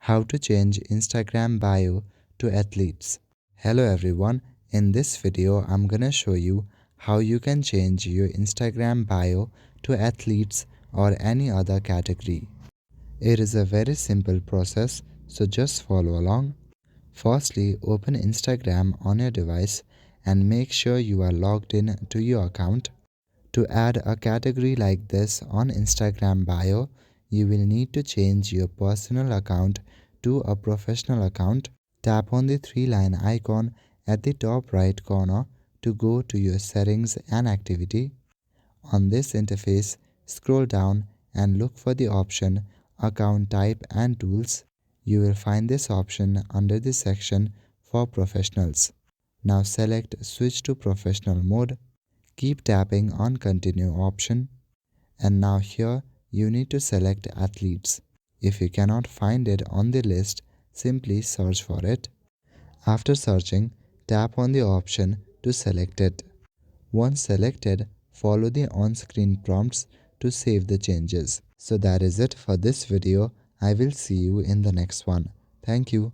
How to change Instagram bio to athletes. Hello everyone, in this video I'm gonna show you how you can change your Instagram bio to athletes or any other category. It is a very simple process, so just follow along. Firstly, open Instagram on your device and make sure you are logged in to your account. To add a category like this on Instagram bio, you will need to change your personal account to a professional account. Tap on the three-line icon at the top right corner to go to your settings and activity. On this interface, scroll down and look for the option Account Type and Tools. You will find this option under the section for professionals. Now select Switch to Professional mode. Keep tapping on Continue option. And now here you need to select Athletes. If you cannot find it on the list, simply search for it. After searching, tap on the option to select it. Once selected, follow the on-screen prompts to save the changes. So that is it for this video. I will see you in the next one. Thank you.